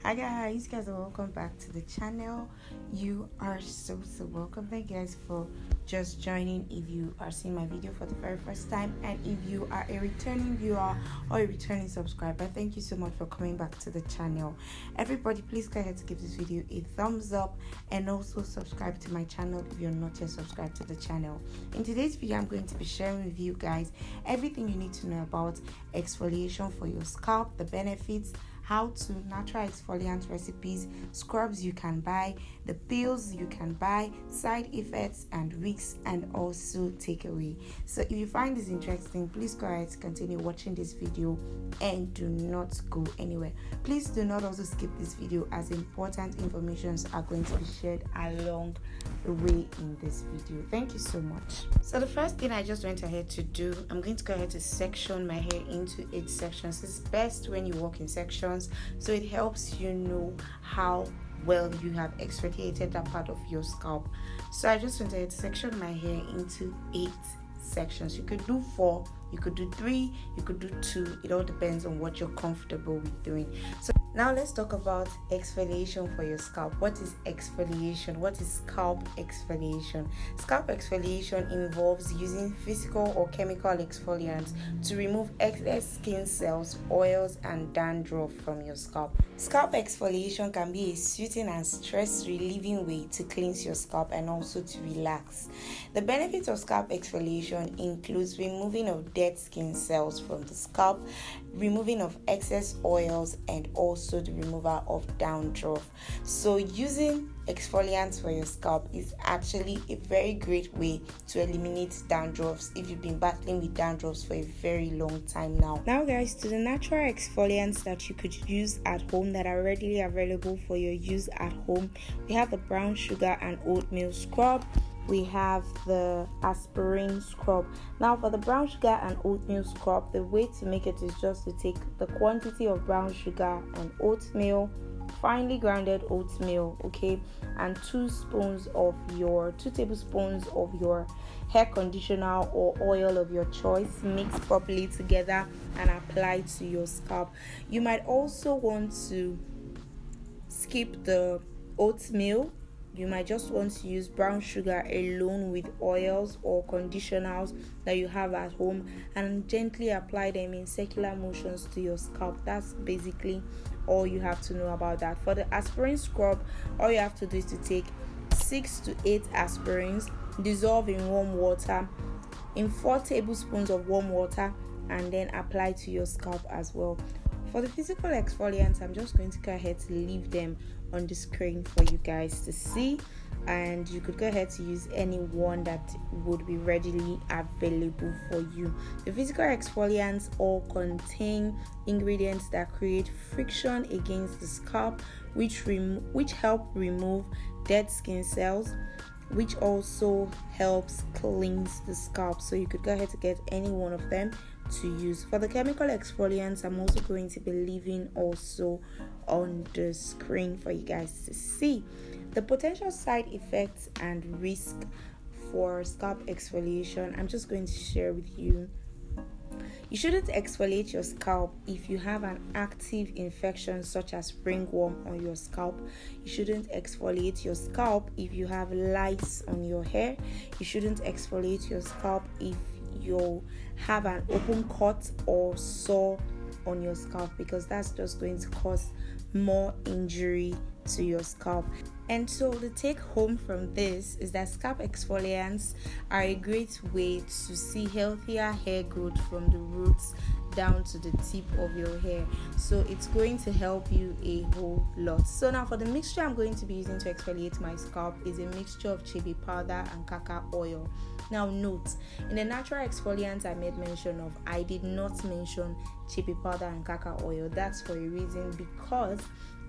Hi guys are welcome back to the channel. You are so welcome. Thank you guys for just joining. If you are seeing my video for the very first time, and if you are a returning viewer or a returning subscriber, thank you so much for coming back to the channel. Everybody, please go ahead to give this video a thumbs up and also subscribe to my channel if you're not yet subscribed to the channel. In today's video, I'm going to be sharing with you guys everything you need to know about exfoliation for your scalp, the benefits, how to natural exfoliant recipes, scrubs you can buy, the pills you can buy, side effects and risks, and also takeaway. So if you find this interesting, please go ahead to continue watching this video and do not go anywhere. Please do not also skip this video, as important informations are going to be shared along the way in this video. Thank you so much. So the first thing I just went ahead to do, I'm going to go ahead to section my hair into 8 sections. It's best when you work in sections, so it helps you know how well you have exfoliated that part of your scalp. So I just went ahead to section my hair into 8 sections. You could do 4, you could do 3, you could do 2. It all depends on what you're comfortable with doing. So now let's talk about exfoliation for your scalp. What is exfoliation? What is scalp exfoliation? Scalp exfoliation involves using physical or chemical exfoliants to remove excess skin cells, oils, and dandruff from your scalp. Scalp exfoliation can be a soothing and stress-relieving way to cleanse your scalp and also to relax. The benefits of scalp exfoliation includes removing of dead skin cells from the scalp, removing of excess oils, and also the removal of dandruff. So using exfoliants for your scalp is actually a very great way to eliminate dandruffs if you've been battling with dandruffs for a very long time now. Now guys, to the natural exfoliants that you could use at home that are readily available for your use at home, we have the brown sugar and oatmeal scrub. We have the Aspirin Scrub. Now for the brown sugar and oatmeal scrub, the way to make it is just to take the quantity of brown sugar and oatmeal, finely grounded oatmeal, okay, and 2 tablespoons of your hair conditioner or oil of your choice, mix properly together and apply to your scalp. You might also want to skip the oatmeal. You might just want to use brown sugar alone with oils or conditioners that you have at home and gently apply them in circular motions to your scalp. That's basically all you have to know about that. For the aspirin scrub, all you have to do is to take 6 to 8 aspirins, dissolve in warm water, in 4 tablespoons of warm water, and then apply to your scalp as well. For the physical exfoliants, I'm just going to go ahead to leave them on the screen for you guys to see, and you could go ahead to use any one that would be readily available for you. The physical exfoliants all contain ingredients that create friction against the scalp, which help remove dead skin cells, which also helps cleanse the scalp. So you could go ahead to get any one of them to use. For the chemical exfoliants, I'm also going to be leaving also on the screen for you guys to see. The potential side effects and risk for scalp exfoliation, I'm just going to share with you. You shouldn't exfoliate your scalp if you have an active infection such as ringworm on your scalp. You shouldn't exfoliate your scalp if you have lice on your hair. You shouldn't exfoliate your scalp if you have an open cut or sore on your scalp, because that's just going to cause more injury to your scalp. And so the take home from this is that scalp exfoliants are a great way to see healthier hair growth from the roots down to the tip of your hair. So it's going to help you a whole lot. So now for the mixture I'm going to be using to exfoliate my scalp is a mixture of Chebe powder and Karkar oil. Now note, in the natural exfoliants I made mention of, I did not mention Chebe powder and Karkar oil. That's for a reason, because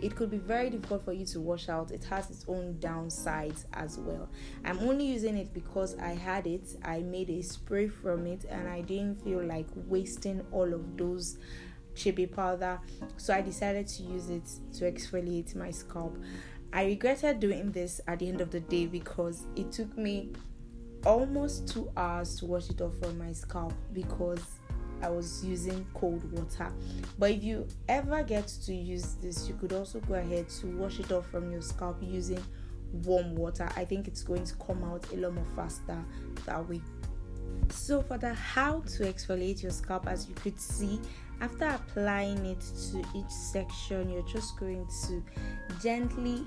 it could be very difficult for you to wash out. It has its own downsides as well. I'm only using it because I had it. I made a spray from it and I didn't feel like wasting all of those Chebe powder, so I decided to use it to exfoliate my scalp. I regretted doing this at the end of the day because it took me almost 2 hours to wash it off from my scalp, because I was using cold water. But if you ever get to use this, you could also go ahead to wash it off from your scalp using warm water. I think it's going to come out a lot more faster that way. So for the how to exfoliate your scalp, as you could see, after applying it to each section, you're just going to gently,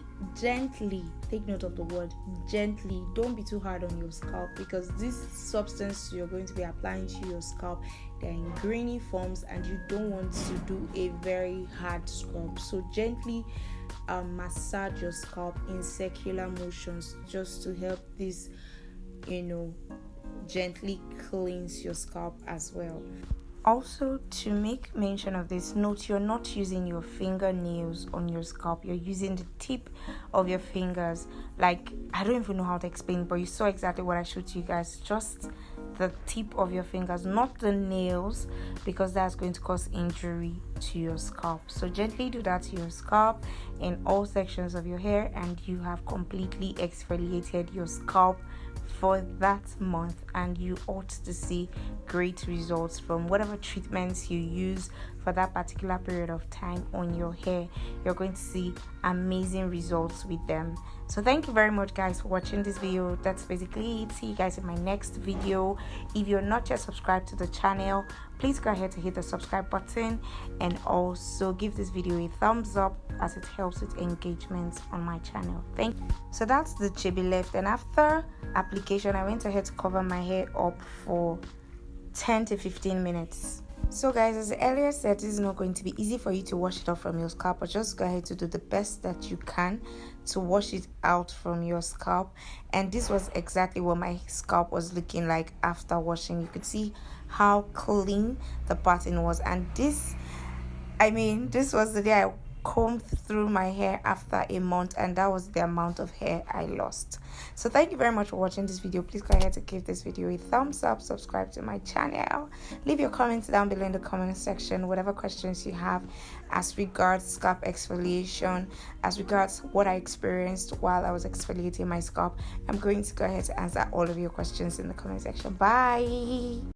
take note of the word gently, don't be too hard on your scalp, because this substance you're going to be applying to your scalp, they're in grainy forms and you don't want to do a very hard scrub. So gently massage your scalp in circular motions just to help this, gently cleanse your scalp as well. Also, to make mention of this, note you're not using your fingernails on your scalp, you're using the tip of your fingers. Like, I don't even know how to explain, but you saw exactly what I showed you guys, just the tip of your fingers, not the nails, because that's going to cause injury to your scalp. So gently do that to your scalp in all sections of your hair, and you have completely exfoliated your scalp for that month, and you ought to see great results from whatever treatments you use for that particular period of time on your hair. You're going to see amazing results with them. So thank you very much, guys, for watching this video. That's basically it. See you guys in my next video. If you're not yet subscribed to the channel, please go ahead to hit the subscribe button, and also give this video a thumbs up, as it helps with engagement on my channel. Thank you. So that's the Chebe left, and after application I went ahead to cover my hair up for 10 to 15 minutes. So guys, as earlier said, this is not going to be easy for you to wash it off from your scalp, but just go ahead to do the best that you can to wash it out from your scalp. And this was exactly what my scalp was looking like after washing. You could see how clean the pattern was, and this was the day I combed through my hair after a month, and that was the amount of hair I lost. So thank you very much for watching this video. Please go ahead to give this video a thumbs up, subscribe to my channel, leave your comments down below in the comment section, whatever questions you have as regards scalp exfoliation, as regards what I experienced while I was exfoliating my scalp. I'm going to go ahead to answer all of your questions in the comment section. Bye.